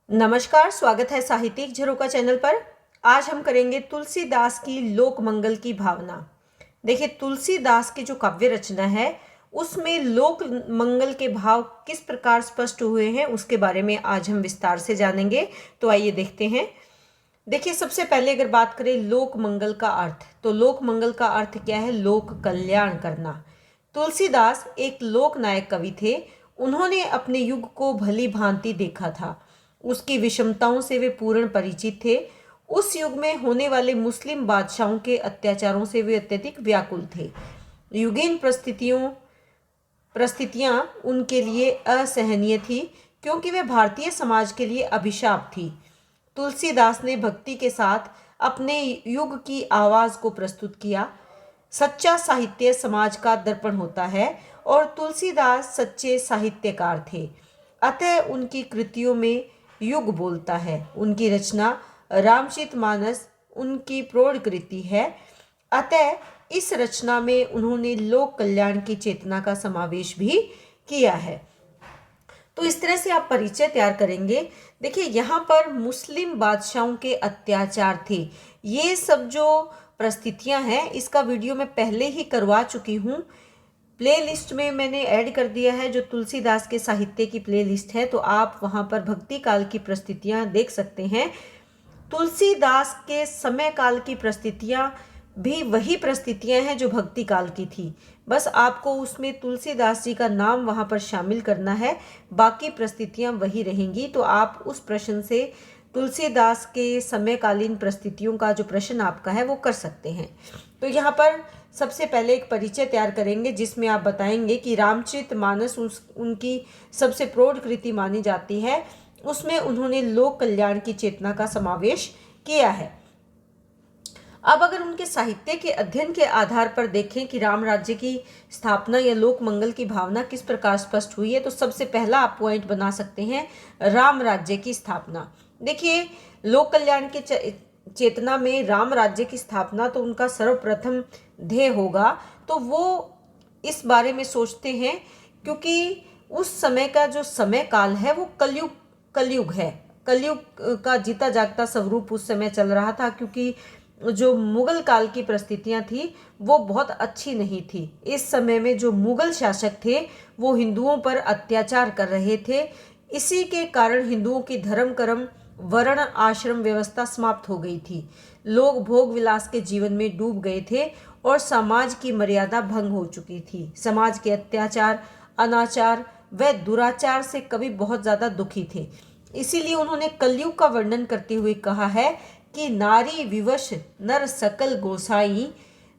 नमस्कार, स्वागत है साहित्यिक झरोका चैनल पर। आज हम करेंगे तुलसीदास की लोक मंगल की भावना। देखिए, तुलसीदास की जो काव्य रचना है उसमें लोक मंगल के भाव किस प्रकार स्पष्ट हुए हैं उसके बारे में आज हम विस्तार से जानेंगे। तो आइए देखते हैं। देखिए, सबसे पहले अगर बात करें लोक मंगल का अर्थ, तो लोक मंगल का अर्थ क्या है? लोक कल्याण करना। तुलसीदास एक लोक नायक कवि थे। उन्होंने अपने युग को भली भांति देखा था। उसकी विषमताओं से वे पूर्ण परिचित थे। उस युग में होने वाले मुस्लिम बादशाहों के अत्याचारों से वे अत्यधिक व्याकुल थे। युगीन परिस्थितियां उनके लिए असहनीय थी, क्योंकि वे भारतीय समाज के लिए अभिशाप थी। तुलसीदास ने भक्ति के साथ अपने युग की आवाज को प्रस्तुत किया। सच्चा साहित्य समाज का दर्पण होता है और तुलसीदास सच्चे साहित्यकार थे। अतः उनकी कृतियों में युग बोलता है। उनकी रचना रामचरितमानस उनकी प्रौढ़ कृति है। अतः इस रचना में उन्होंने लोक कल्याण की चेतना का समावेश भी किया है। तो इस तरह से आप परिचय तैयार करेंगे। देखिए, यहाँ पर मुस्लिम बादशाहों के अत्याचार थे। ये सब जो परिस्थितियां हैं इसका वीडियो मैं पहले ही करवा चुकी हूँ। प्लेलिस्ट में मैंने ऐड कर दिया है, जो तुलसीदास के साहित्य की प्लेलिस्ट है, तो आप वहाँ पर भक्ति काल की परिस्थितियां देख सकते हैं। तुलसीदास के समय काल की परिस्थितियां भी वही परिस्थितियां हैं जो भक्ति काल की थी। बस आपको उसमें तुलसीदास जी का नाम वहां पर शामिल करना है, बाकी परिस्थितियां वही रहेंगी। तो आप उस प्रश्न से तुलसीदास के समयकालीन परिस्थितियों का जो प्रश्न आपका है वो कर सकते हैं। तो यहाँ पर सबसे पहले एक परिचय तैयार करेंगे, जिसमें आप बताएंगे कि रामचरितमानस उनकी सबसे प्रौढ़ कृति मानी जाती है। उसमें उन्होंने लोक कल्याण की चेतना का समावेश किया है। अब अगर उनके साहित्य के अध्ययन के आधार पर देखें कि राम राज्य की स्थापना या लोक मंगल की भावना किस प्रकार स्पष्ट हुई है, तो सबसे पहला आप पॉइंट बना सकते हैं राम राज्य की स्थापना। देखिए, लोक कल्याण की चेतना में राम राज्य की स्थापना तो उनका सर्वप्रथम ध्येय होगा। तो वो इस बारे में सोचते हैं, क्योंकि उस समय का जो समय काल है वो कलयुग है। कलयुग का जीता जागता स्वरूप उस समय चल रहा था, क्योंकि जो मुगल काल की परिस्थितियां थी वो बहुत अच्छी नहीं थी। इस समय में जो मुगल शासक थे वो हिंदुओं पर अत्याचार कर रहे थे। इसी के कारण हिंदुओं की धर्म कर्म वर्ण आश्रम व्यवस्था समाप्त हो गई थी। लोग भोग विलास के जीवन में डूब गए थे और समाज की मर्यादा भंग हो चुकी थी। समाज के अत्याचार, अनाचार व दुराचार से कवि बहुत ज्यादा दुखी थे। इसीलिए उन्होंने कलयुग का वर्णन करते हुए कहा है कि नारी विवश नर सकल गोसाई,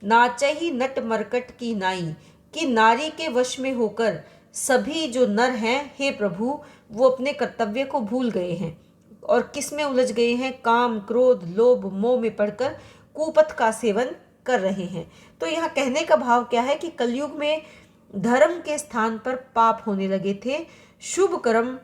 नाचही नट मरकट की नाई। कि नारी के वश में होकर सभी जो नर हैं, हे प्रभु, वो अपने कर्तव्य को भूल गए हैं और किस में उलझ गए हैं? काम, क्रोध, लोभ, मोह में पड़कर कुपथ का सेवन कर रहे हैं। तो यहाँ कहने का भाव क्या है कि कलयुग में धर्म के स्थान पर पाप होने लगे थे, शुभ कर्म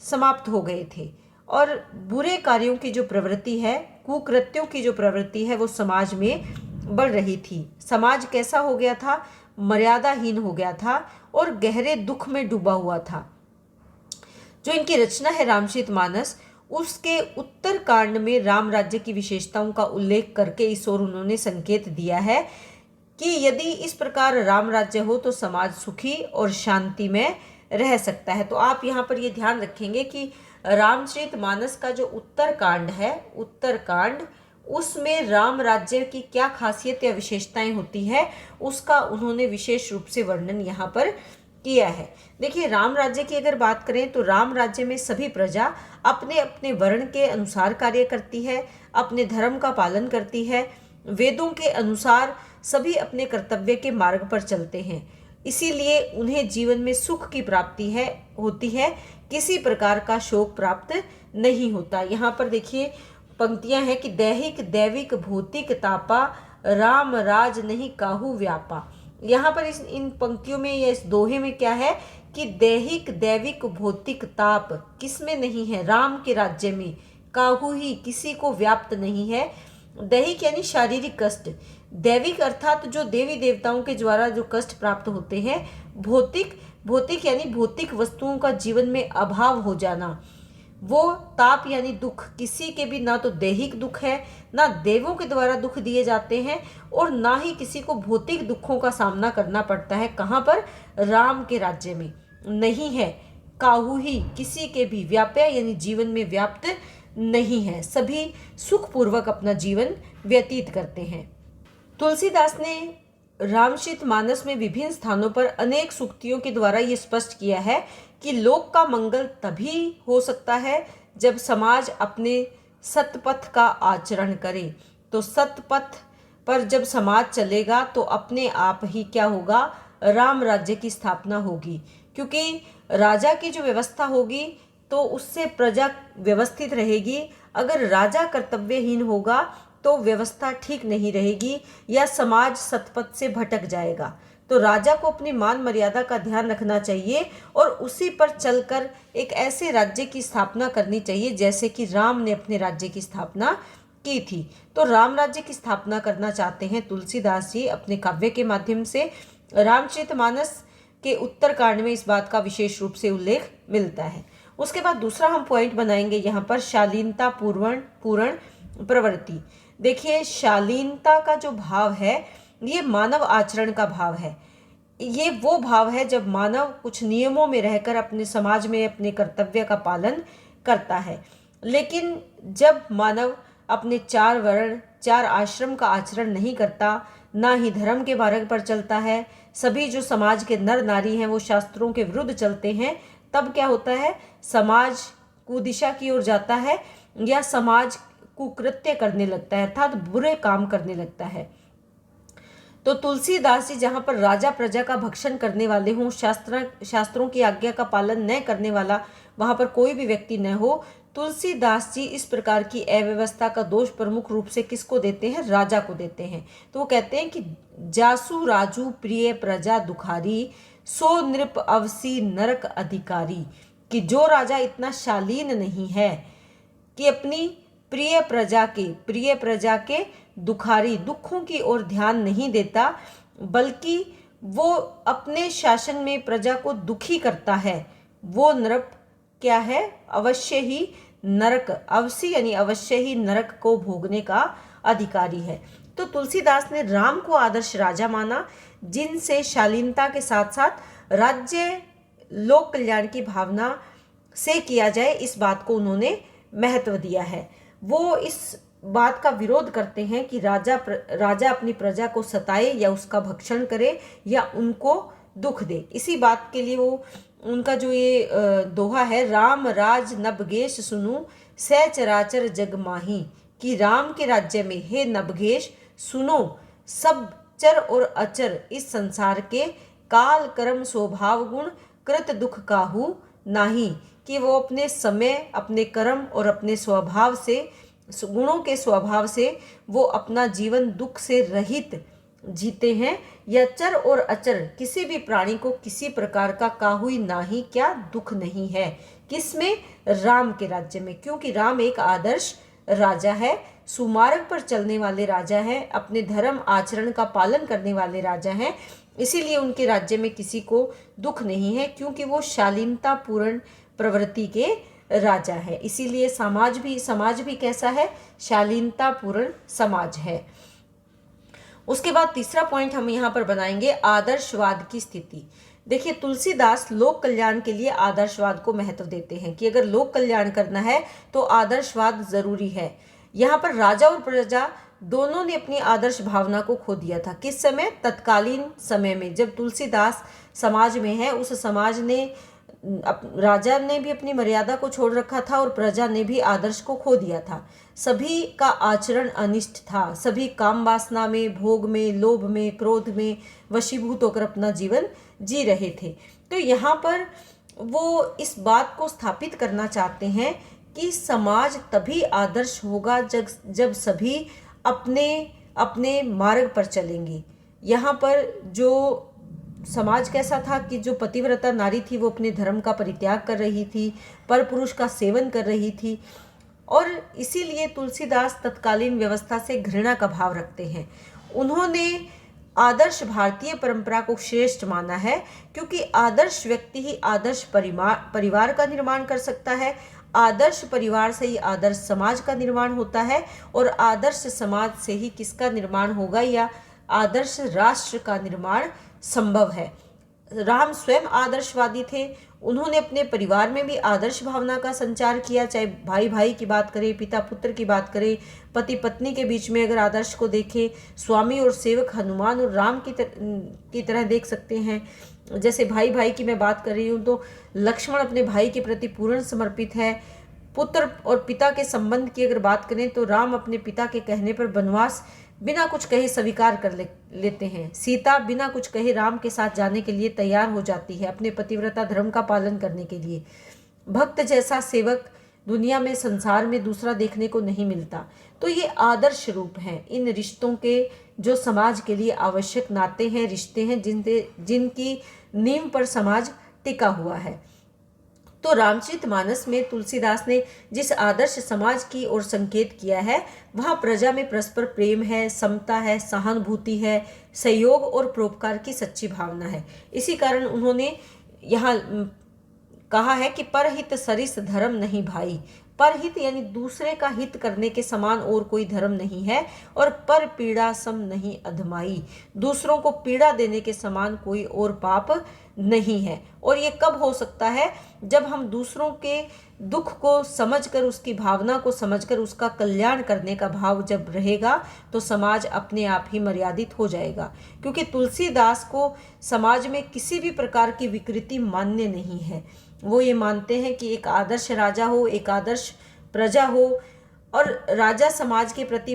समाप्त हो गए थे और बुरे कार्यों की जो प्रवृत्ति है, कुकृत्यों की जो प्रवृत्ति है, वो समाज में बढ़ रही थी। समाज कैसा हो गया था? मर्यादाहीन हो गया था और गहरे दुख में डूबा हुआ था। जो इनकी रचना है रामचरितमानस, उसके उत्तर कांड में राम राज्य की विशेषताओं का उल्लेख करके इस ओर उन्होंने संकेत दिया है कि यदि इस प्रकार राम राज्य हो तो समाज सुखी और शांति में रह सकता है। तो आप यहाँ पर ये ध्यान रखेंगे कि रामचरितमानस का जो उत्तर कांड है, उत्तर कांड, उसमें राम राज्य की क्या खासियत या विशेषताएं होती है उसका उन्होंने विशेष रूप से वर्णन यहाँ पर किया है। देखिए, राम राज्य की अगर बात करें तो राम राज्य में सभी प्रजा अपने अपने वर्ण के अनुसार कार्य करती है, अपने धर्म का पालन करती है, वेदों के अनुसार सभी अपने कर्तव्य के मार्ग पर चलते हैं। इसीलिए उन्हें जीवन में सुख की प्राप्ति होती है, किसी प्रकार का शोक प्राप्त नहीं होता। यहाँ पर देखिए पंक्तियां हैं कि दैहिक दैविक भौतिक तापा, राम राज नहीं काहू व्यापा। यहाँ पर इन पंक्तियों में या इस दोहे में क्या है कि दैहिक दैविक भौतिक ताप किसमें नहीं है? राम के राज्य में। काहू ही, किसी को व्याप्त नहीं है। दैहिक यानी शारीरिक कष्ट, दैविक अर्थात जो देवी देवताओं के द्वारा जो कष्ट प्राप्त होते हैं, भौतिक यानी भौतिक वस्तुओं का जीवन में अभाव हो जाना। वो ताप यानी दुख किसी के भी ना तो दैहिक दुख है, ना देवों के द्वारा दुख दिए जाते हैं, और ना ही किसी को भौतिक दुखों का सामना करना पड़ता है। कहाँ पर? राम के राज्य में नहीं है। काहू ही किसी के भी व्याप्य यानी जीवन में व्याप्त नहीं है, सभी सुखपूर्वक अपना जीवन व्यतीत करते हैं। तुलसीदास ने रामचरितमानस में विभिन्न स्थानों पर अनेक सूक्तियों के द्वारा ये स्पष्ट किया है कि लोक का मंगल तभी हो सकता है जब समाज अपने सतपथ का आचरण करे। तो सतपथ पर जब समाज चलेगा तो अपने आप ही क्या होगा? राम राज्य की स्थापना होगी, क्योंकि राजा की जो व्यवस्था होगी तो उससे प्रजा व्यवस्थित रहेगी। अगर राजा कर्तव्यहीन होगा तो व्यवस्था ठीक नहीं रहेगी या समाज सतपथ से भटक जाएगा। तो राजा को अपनी मान मर्यादा का ध्यान रखना चाहिए और उसी पर चलकर एक ऐसे राज्य की स्थापना करनी चाहिए जैसे कि राम ने अपने राज्य की स्थापना की थी। तो राम राज्य की स्थापना करना चाहते हैं तुलसीदास जी अपने काव्य के माध्यम से। रामचरितमानस के उत्तरकांड में इस बात का विशेष रूप से उल्लेख मिलता है। उसके बाद दूसरा हम पॉइंट बनाएंगे यहाँ पर शालीनता पूर्ण प्रवृत्ति। देखिए, शालीनता का जो भाव है ये मानव आचरण का भाव है। ये वो भाव है जब मानव कुछ नियमों में रहकर अपने समाज में अपने कर्तव्य का पालन करता है। लेकिन जब मानव अपने 4 वर्ण 4 आश्रम का आचरण नहीं करता, ना ही धर्म के मार्ग पर चलता है, सभी जो समाज के नर नारी हैं वो शास्त्रों के विरुद्ध चलते हैं, तब क्या होता है? समाज कुदिशा की ओर जाता है या समाज कुकृत्य करने लगता है, अर्थात बुरे काम करने लगता है। तो तुलसीदास जी जहाँ पर राजा प्रजा का भक्षण करने वाले हों, शास्त्रों की आज्ञा का पालन न करने वाला वहाँ पर कोई भी व्यक्ति न हो, तुलसीदास जी इस प्रकार की अव्यवस्था का दोष प्रमुख रूप से किसको देते हैं? राजा को देते हैं। तो वो कहते हैं कि जासु राजू प्रिय प्रजा दुखारी, सो नृप अवसी नरक अधिकारी। कि जो राजा इतना शालीन नहीं है कि अपनी प्रिय प्रजा के दुखारी दुखों की ओर ध्यान नहीं देता, बल्कि वो अपने शासन में प्रजा को दुखी करता है, वो नृप क्या है? अवश्य ही नरक, अवश्य यानी अवश्य ही नरक को भोगने का अधिकारी है। तो तुलसीदास ने राम को आदर्श राजा माना, जिनसे शालीनता के साथ साथ राज्य लोक कल्याण की भावना से किया जाए, इस बात को उन्होंने महत्व दिया है। वो इस बात का विरोध करते हैं कि राजा अपनी प्रजा को सताए या उसका भक्षण करे या उनको दुख दे। इसी बात के लिए वो उनका जो ये दोहा है, राम राज नबगेश सुनु सै चराचर जग माही। कि राम के राज्य में हे नबगेश सुनो, सब चर और अचर इस संसार के काल कर्म स्वभाव गुण कृत दुख काहू नाही। कि वो अपने समय, अपने कर्म और अपने स्वभाव से, गुणों के स्वभाव से वो अपना जीवन दुख से रहित जीते हैं, या चर और अचर किसी भी प्राणी को किसी प्रकार का काहुई नाही क्या दुख नहीं है। किसमें? राम के राज्य में, क्योंकि राम एक आदर्श राजा है, सुमार्ग पर चलने वाले राजा हैं, अपने धर्म आचरण का पालन करने वाले राजा हैं। इसीलिए उनके राज्य में किसी को दुख नहीं है, क्योंकि वो शालीनता पूर्ण प्रवृत्ति के राजा है। इसीलिए समाज भी कैसा है? शालीनता पूर्ण समाज है। उसके बाद तीसरा पॉइंट हम यहाँ पर बनाएंगे, आदर्शवाद की स्थिति। देखिए, तुलसीदास लोक कल्याण के लिए आदर्शवाद को महत्व देते हैं कि अगर लोक कल्याण करना है तो आदर्शवाद जरूरी है। यहाँ पर राजा और प्रजा दोनों ने अपनी आदर्श भावना को खो दिया था। किस समय? तत्कालीन समय में, जब तुलसीदास समाज में है, उस समाज ने राजा ने भी अपनी मर्यादा को छोड़ रखा था और प्रजा ने भी आदर्श को खो दिया था। सभी का आचरण अनिष्ट था, सभी काम वासना में, भोग में, लोभ में, क्रोध में वशीभूत होकर अपना जीवन जी रहे थे। तो यहाँ पर वो इस बात को स्थापित करना चाहते हैं कि समाज तभी आदर्श होगा जब सभी अपने अपने मार्ग पर चलेंगे। यहाँ पर जो समाज कैसा था कि जो पतिव्रता नारी थी वो अपने धर्म का परित्याग कर रही थी, पर पुरुष का सेवन कर रही थी, और इसीलिए तुलसीदास तत्कालीन व्यवस्था से घृणा का भाव रखते हैं। उन्होंने आदर्श भारतीय परंपरा को श्रेष्ठ माना है, क्योंकि आदर्श व्यक्ति ही आदर्श परिवार का निर्माण कर सकता है, आदर्श परिवार से ही आदर्श समाज का निर्माण होता है, और आदर्श समाज से ही किसका निर्माण होगा, या आदर्श राष्ट्र का निर्माण संभव है। राम स्वयं आदर्शवादी थे। उन्होंने अपने परिवार में भी आदर्श भावना का संचार किया, चाहे भाई भाई की बात करें, पिता पुत्र की बात करें, पति पत्नी के बीच में अगर आदर्श को देखें, स्वामी और सेवक हनुमान और राम की तरह देख सकते हैं। जैसे भाई भाई की मैं बात कर रही हूँ तो लक्ष्मण अपने भाई के प्रति पूर्ण समर्पित है। पुत्र और पिता के संबंध की अगर बात करें तो राम अपने पिता के कहने पर वनवास बिना कुछ कहे स्वीकार कर लेते हैं। सीता बिना कुछ कहे राम के साथ जाने के लिए तैयार हो जाती है, अपने पतिव्रता धर्म का पालन करने के लिए। भक्त जैसा सेवक दुनिया में, संसार में दूसरा देखने को नहीं मिलता। तो ये आदर्श रूप हैं इन रिश्तों के, जो समाज के लिए आवश्यक नाते हैं, रिश्ते हैं, जिनकी नींव पर समाज टिका हुआ है। तो रामचरितमानस में तुलसीदास ने जिस आदर्श समाज की ओर संकेत किया है, वहाँ प्रजा में परस्पर प्रेम है, समता है, सहानुभूति है, सहयोग और परोपकार की सच्ची भावना है। इसी कारण उन्होंने यहाँ कहा है कि परहित सरिस धर्म नहीं भाई। परहित यानी दूसरे का हित करने के समान और कोई धर्म नहीं है, और पर पीड़ा सम नहीं अधमाई, दूसरों को पीड़ा देने के समान कोई और पाप नहीं है। और ये कब हो सकता है, जब हम दूसरों के दुख को समझकर, उसकी भावना को समझकर, उसका कल्याण करने का भाव जब रहेगा तो समाज अपने आप ही मर्यादित हो जाएगा। क्योंकि तुलसीदास को समाज में किसी भी प्रकार की विकृति मान्य नहीं है। वो ये मानते हैं कि एक आदर्श राजा हो, एक आदर्श प्रजा हो, और राजा समाज के प्रति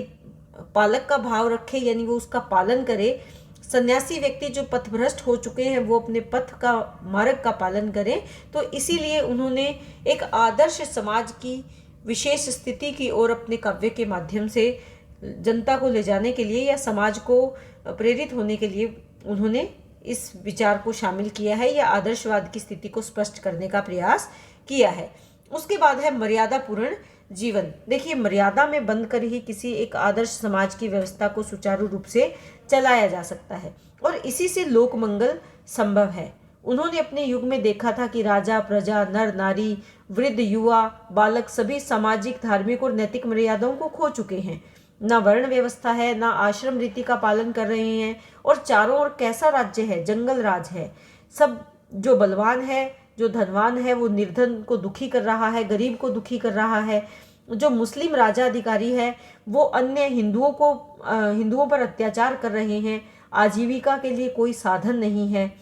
पालक का भाव रखे, यानी वो उसका पालन करे। सन्यासी व्यक्ति जो पथभ्रष्ट हो चुके हैं वो अपने पथ का, मार्ग का पालन करें। तो इसीलिए उन्होंने एक आदर्श समाज की विशेष स्थिति की ओर अपने काव्य के माध्यम से जनता को ले जाने के लिए, या समाज को प्रेरित होने के लिए उन्होंने इस विचार को शामिल किया है, या आदर्शवाद की स्थिति को स्पष्ट करने का प्रयास किया है। उसके बाद है मर्यादापूर्ण जीवन। देखिए, मर्यादा में बंद कर ही किसी एक आदर्श समाज की व्यवस्था को सुचारू रूप से चलाया जा सकता है, और इसी से लोक मंगल संभव है। उन्होंने अपने युग में देखा था कि राजा, प्रजा, नर नारी, वृद्ध, युवा, बालक सभी सामाजिक, धार्मिक और नैतिक मर्यादाओं को खो चुके हैं। ना वर्ण व्यवस्था है, ना आश्रम रीति का पालन कर रहे हैं, और चारों ओर कैसा राज्य है, जंगल राज है। सब जो बलवान है, जो धनवान है, वो निर्धन को दुखी कर रहा है, गरीब को दुखी कर रहा है। जो मुस्लिम राजा अधिकारी है वो अन्य हिंदुओं पर अत्याचार कर रहे हैं। आजीविका के लिए कोई साधन नहीं है।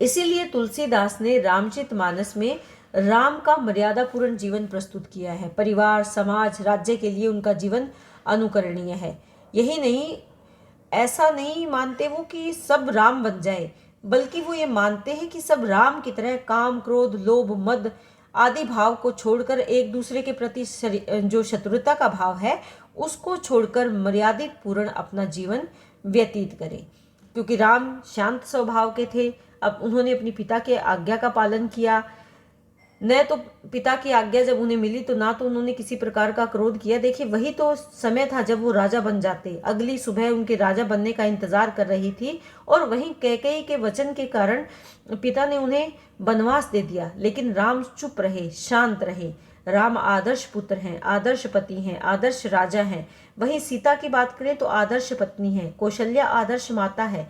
इसीलिए तुलसीदास ने रामचरितमानस में राम का मर्यादापूर्ण जीवन प्रस्तुत किया है। परिवार, समाज, राज्य के लिए उनका जीवन अनुकरणीय है। यही नहीं, ऐसा नहीं मानते वो कि सब राम बन जाए, बल्कि वो ये मानते हैं कि सब राम की तरह काम, क्रोध, लोभ, मद आदि भाव को छोड़कर, एक दूसरे के प्रति जो शत्रुता का भाव है उसको छोड़कर मर्यादित पूर्ण अपना जीवन व्यतीत करें। क्योंकि राम शांत स्वभाव के थे। अब उन्होंने अपनी पिता के आज्ञा का पालन किया। न तो पिता की आज्ञा जब उन्हें मिली तो ना तो उन्होंने किसी प्रकार का क्रोध किया। देखिए, वही तो समय था जब वो राजा बन जाते। अगली सुबह उनके राजा बनने का इंतजार कर रही थी, और वहीं कैकेयी के वचन के कारण पिता ने उन्हें वनवास दे दिया। लेकिन राम चुप रहे, शांत रहे। राम आदर्श पुत्र हैं, आदर्श पति हैं, आदर्श राजा हैं। वहीं सीता की बात करें तो आदर्श पत्नी है, कौशल्या आदर्श माता है,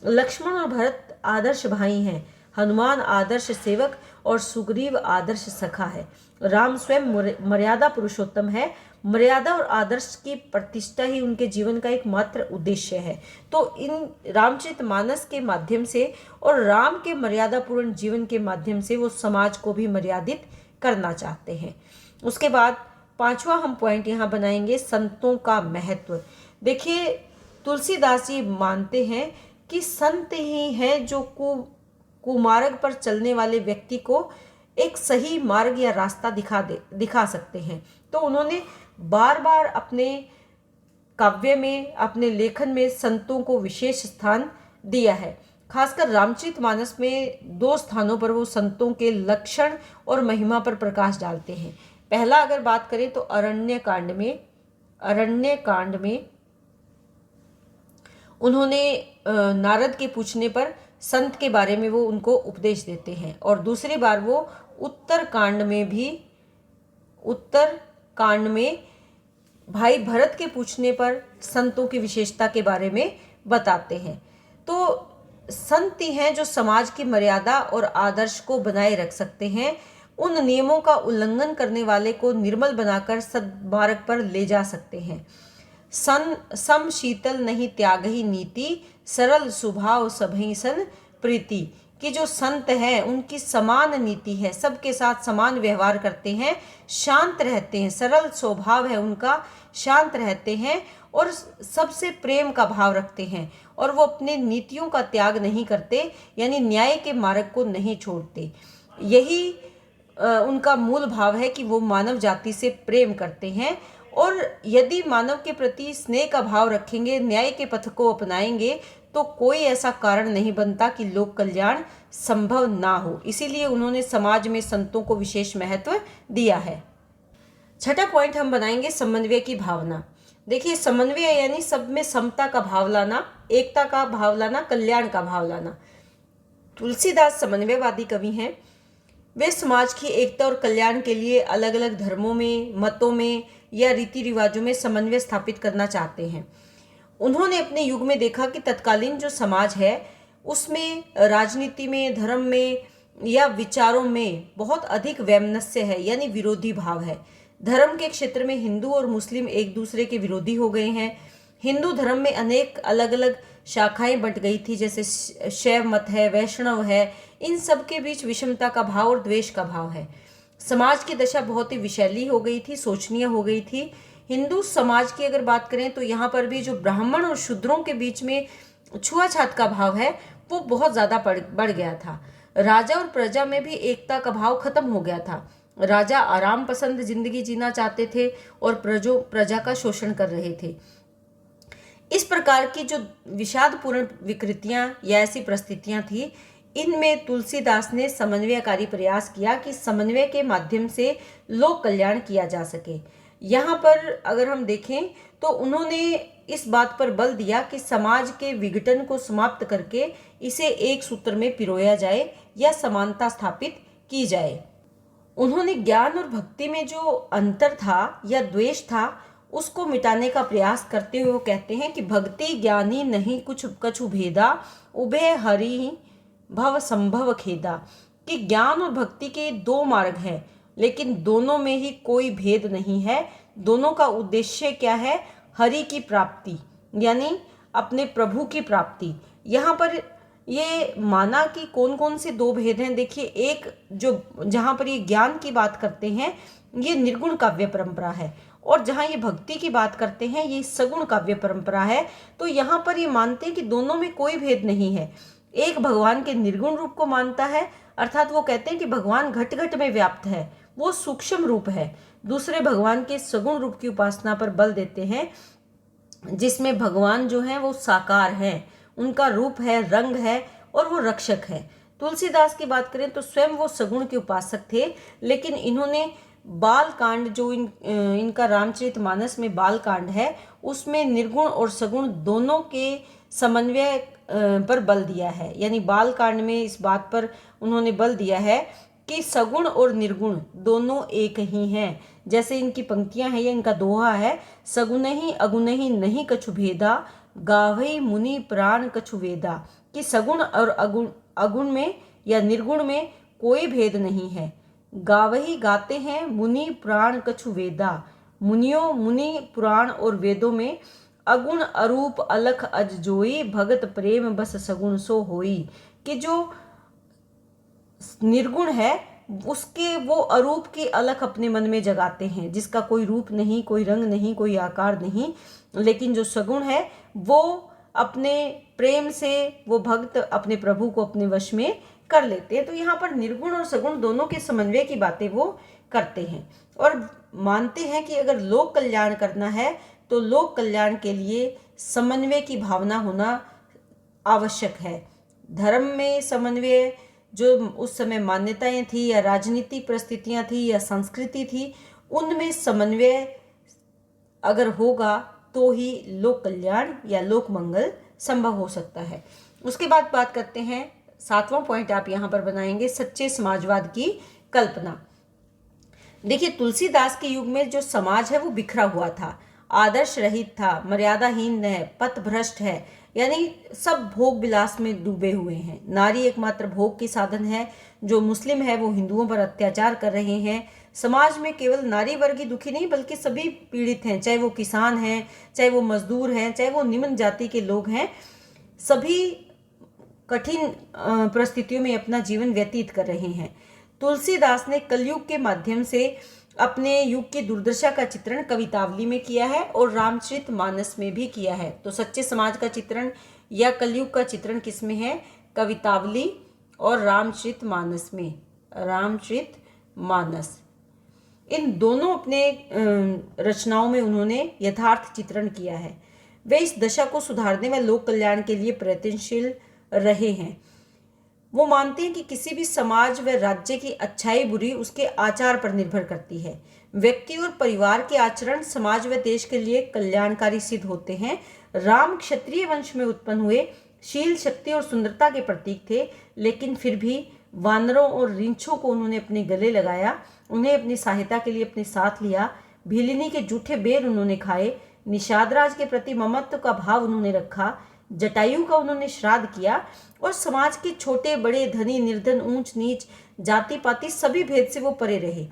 लक्ष्मण और भरत आदर्श भाई हैं, हनुमान आदर्श सेवक और सुग्रीव आदर्श सखा है। राम स्वयं मर्यादा पुरुषोत्तम है। मर्यादा और आदर्श की प्रतिष्ठा ही उनके जीवन का एकमात्र उद्देश्य है। तो इन रामचरितमानस के माध्यम से और राम के मर्यादापूर्ण जीवन के माध्यम से वो समाज को भी मर्यादित करना चाहते हैं। उसके बाद पांचवा हम पॉइंट यहाँ बनाएंगे, संतों का महत्व। देखिए, तुलसीदास जी मानते हैं कि संत ही हैं जो कुमार्ग पर चलने वाले व्यक्ति को एक सही मार्ग या रास्ता दिखा सकते हैं। तो उन्होंने बार बार अपने काव्य में, अपने लेखन में संतों को विशेष स्थान दिया है। खासकर रामचरितमानस में 2 स्थानों पर वो संतों के लक्षण और महिमा पर प्रकाश डालते हैं। पहला अगर बात करें तो अरण्य कांड में उन्होंने नारद के पूछने पर संत के बारे में वो उनको उपदेश देते हैं, और दूसरी बार वो उत्तर कांड में भी उत्तर कांड में भाई भरत के पूछने पर संतों की विशेषता के बारे में बताते हैं। तो संत ही हैं जो समाज की मर्यादा और आदर्श को बनाए रख सकते हैं, उन नियमों का उल्लंघन करने वाले को निर्मल बनाकर सद्मार्ग पर ले जा सकते हैं। सम शीतल नहीं त्याग ही नीति, सरल स्वभाव सभई सन प्रीति। कि जो संत हैं उनकी समान नीति है, सबके साथ समान व्यवहार करते हैं, शांत रहते हैं, सरल स्वभाव है उनका, शांत रहते हैं और सबसे प्रेम का भाव रखते हैं, और वो अपने नीतियों का त्याग नहीं करते, यानी न्याय के मार्ग को नहीं छोड़ते। यही उनका मूल भाव है कि वो मानव जाति से प्रेम करते हैं, और यदि मानव के प्रति स्नेह का भाव रखेंगे, न्याय के पथ को अपनाएंगे, तो कोई ऐसा कारण नहीं बनता कि लोक कल्याण संभव ना हो। इसीलिए उन्होंने समाज में संतों को विशेष महत्व दिया है। छठा पॉइंट हम बनाएंगे समन्वय की भावना। देखिए, समन्वय यानी सब में समता का भाव लाना, एकता का भाव लाना, कल्याण का भाव लाना। तुलसीदास समन्वयवादी कवि हैं। वे समाज की एकता और कल्याण के लिए अलग अलग धर्मों में, मतों में या रीति रिवाजों में समन्वय स्थापित करना चाहते हैं। उन्होंने अपने युग में देखा कि तत्कालीन जो समाज है उसमें राजनीति में, धर्म में या विचारों में बहुत अधिक वैमनस्य है, यानी विरोधी भाव है। धर्म के क्षेत्र में हिंदू और मुस्लिम एक दूसरे के विरोधी हो गए हैं। हिंदू धर्म में अनेक अलग अलग शाखाएं बंट गई थी, जैसे शैव मत है, वैष्णव है। इन सब के बीच विषमता का भाव और द्वेष का भाव है। समाज की दशा बहुत ही विषैली हो गई थी, शोचनीय हो गई थी। हिंदू समाज की अगर बात करें तो यहाँ पर भी जो ब्राह्मण और शूद्रों के बीच में छुआछात का भाव है वो बहुत ज़्यादा बढ़ गया था। राजा और प्रजा में भी एकता का भाव खत्म हो गया था। राजा आराम पसंद जिंदगी जीना चाहते थे और प्रजा का शोषण कर रहे थे। इस प्रकार की जो विषादपूर्ण विकृतियां या ऐसी परिस्थितियां थी, इनमें तुलसीदास ने समन्वयकारी प्रयास किया कि समन्वय के माध्यम से लोक कल्याण किया जा सके। यहाँ पर अगर हम देखें तो उन्होंने इस बात पर बल दिया कि समाज के विघटन को समाप्त करके इसे एक सूत्र में पिरोया जाए या समानता स्थापित की जाए। उन्होंने ज्ञान और भक्ति में जो अंतर था या द्वेष था उसको मिटाने का प्रयास करते हुए वो कहते हैं कि भक्ति ज्ञानी नहीं कुछ कछु भेदा, उभय हरि भव संभव खेदा। कि ज्ञान और भक्ति के दो मार्ग हैं, लेकिन दोनों में ही कोई भेद नहीं है। दोनों का उद्देश्य क्या है? हरि की प्राप्ति, यानी अपने प्रभु की प्राप्ति। यहाँ पर ये माना कि कौन कौन से दो भेद हैं। देखिए, एक जो जहाँ पर ये ज्ञान की बात करते हैं ये निर्गुण काव्य परंपरा है, और जहाँ ये भक्ति की बात करते हैं ये सगुण काव्य परंपरा है। तो यहाँ पर ये मानते हैं कि दोनों में कोई भेद नहीं है। एक भगवान के निर्गुण रूप को मानता है, अर्थात वो कहते हैं कि भगवान घट घट में व्याप्त है, वो सूक्ष्म रूप है। दूसरे भगवान के सगुण रूप की उपासना पर बल देते हैं, जिसमें भगवान जो है वो साकार है, उनका रूप है, रंग है और वो रक्षक है। तुलसीदास की बात करें तो स्वयं वो सगुण के उपासक थे, लेकिन इन्होंने बाल कांड जो इनका रामचरितमानस में बाल कांड है उसमें निर्गुण और सगुण दोनों के समन्वय पर बल दिया है। यानी बाल कांड में इस बात पर उन्होंने बल दिया है कि सगुण और निर्गुण दोनों एक ही हैं। जैसे इनकी पंक्तियां हैं या इनका दोहा है, सगुण ही अगुण ही नहीं कछु भेदा, गावई मुनि प्राण कछु वेदा। कि सगुण और अगुण में या निर्गुण में कोई भेद नहीं है। गावही गाते हैं मुनि प्राण कछु वेदा। मुनियों, मुनि पुराण और वेदों में अगुण अरूप अलख अज जोई, भगत प्रेम बस सगुण सो होई। कि जो निर्गुण है उसके वो अरूप की अलख अपने मन में जगाते हैं, जिसका कोई रूप नहीं, कोई रंग नहीं, कोई आकार नहीं। लेकिन जो सगुण है वो अपने प्रेम से वो भक्त अपने प्रभु को अपने वश में कर लेते हैं। तो यहाँ पर निर्गुण और सगुण दोनों के समन्वय की बातें वो करते हैं और मानते हैं कि अगर लोक कल्याण करना है तो लोक कल्याण के लिए समन्वय की भावना होना आवश्यक है। धर्म में समन्वय, जो उस समय मान्यताएं थी या राजनीतिक परिस्थितियां थी या संस्कृति थी, उनमें समन्वय अगर होगा तो ही लोक कल्याण या लोक मंगल संभव हो सकता है। उसके बाद बात करते हैं, 7वां पॉइंट आप यहाँ पर बनाएंगे, सच्चे समाजवाद की कल्पना। देखिए, तुलसीदास के युग में जो समाज है वो बिखरा हुआ था, आदर्श रहित था, मर्यादाहीन है, पथभ्रष्ट है, यानी सब भोग विलास में डूबे हुए हैं। नारी एकमात्र भोग की साधन है। जो मुस्लिम है वो हिंदुओं पर अत्याचार कर रहे हैं। समाज में केवल नारी वर्ग ही दुखी नहीं बल्कि सभी पीड़ित हैं, चाहे वो किसान हैं, चाहे वो मजदूर हैं, चाहे वो निम्न जाति के लोग हैं। सभी कठिन परिस्थितियों में अपना जीवन व्यतीत कर रहे हैं। तुलसीदास ने कलयुग के माध्यम से अपने युग की दुर्दशा का चित्रण कवितावली में किया है और रामचरितमानस में भी किया है। तो सच्चे समाज का चित्रण या कलयुग का चित्रण किस में है? कवितावली और रामचरितमानस में। रामचरितमानस, इन दोनों अपने रचनाओं में उन्होंने यथार्थ चित्रण किया है। वे इस दशा को सुधारने व लोक कल्याण के लिए प्रयत्नशील रहे हैं। वो मानते हैं कि किसी भी समाज व राज्य की अच्छाई बुरी उसके आचार पर निर्भर करती है। व्यक्ति और परिवार के आचरण समाज व देश के लिए कल्याणकारी सिद्ध होते हैं। राम क्षत्रिय वंश में उत्पन्न हुए, शील, शक्ति और सुंदरता के प्रतीक थे, लेकिन फिर भी वानरों और रींछों को उन्होंने अपने गले लगाया, उन्हें अपनी सहायता के लिए अपने साथ लिया। भीलिनी के जूठे बेर उन्होंने खाए, निषादराज के प्रति ममत्व का भाव उन्होंने रखा, जटायु का उन्होंने श्राद्ध किया और समाज के छोटे बड़े, धनी निर्धन, ऊंच नीच, जाति पाति सभी भेद से वो परे रहे।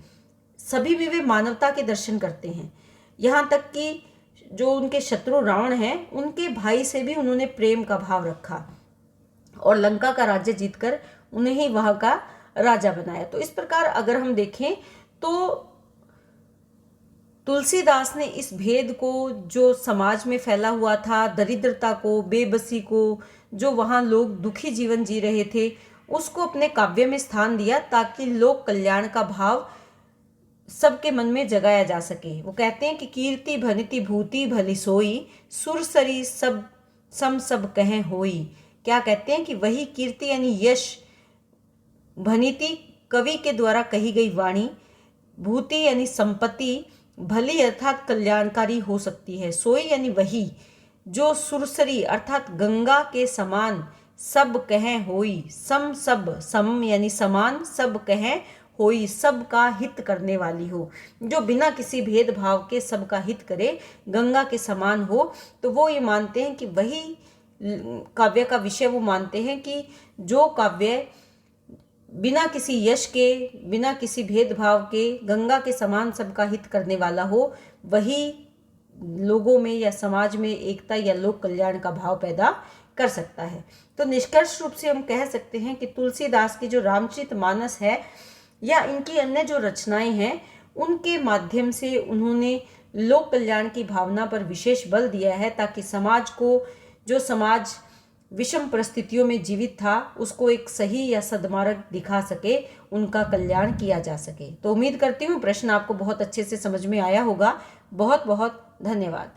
सभी में वे मानवता के दर्शन करते हैं। यहाँ तक कि जो उनके शत्रु रावण हैं, उनके भाई से भी उन्होंने प्रेम का भाव रखा और लंका का राज्य जीतकर उन्हें ही वहां का राजा बनाया। तो इस प्रकार अगर हम देखें तो तुलसीदास ने इस भेद को, जो समाज में फैला हुआ था, दरिद्रता को, बेबसी को, जो वहाँ लोग दुखी जीवन जी रहे थे, उसको अपने काव्य में स्थान दिया ताकि लोक कल्याण का भाव सबके मन में जगाया जा सके। वो कहते हैं कि कीर्ति भनिति भूति भली सोई, सुरसरी सब सम सब कहें होई। क्या कहते हैं कि वही कीर्ति यानी यश, भनिति कवि के द्वारा कही गई वाणी, भूति यानी संपत्ति, भली अर्थात कल्याणकारी हो सकती है, सोई यानी वही जो सुरसरी अर्थात गंगा के समान, सब कहें होई, सम सब, सम यानी समान, सब कहें होई, सब का हित करने वाली हो, जो बिना किसी भेदभाव के सबका हित करे, गंगा के समान हो। तो वो ये मानते हैं कि वही काव्य का विषय वो मानते हैं कि जो काव्य बिना किसी यश के, बिना किसी भेदभाव के, गंगा के समान सबका हित करने वाला हो, वही लोगों में या समाज में एकता या लोक कल्याण का भाव पैदा कर सकता है। तो निष्कर्ष रूप से हम कह सकते हैं कि तुलसीदास की जो रामचरितमानस है या इनकी अन्य जो रचनाएं हैं, उनके माध्यम से उन्होंने लोक कल्याण की भावना पर विशेष बल दिया है, ताकि समाज को, जो समाज विषम परिस्थितियों में जीवित था, उसको एक सही या सद्मार्ग दिखा सके, उनका कल्याण किया जा सके। तो उम्मीद करती हूँ प्रश्न आपको बहुत अच्छे से समझ में आया होगा। बहुत बहुत धन्यवाद।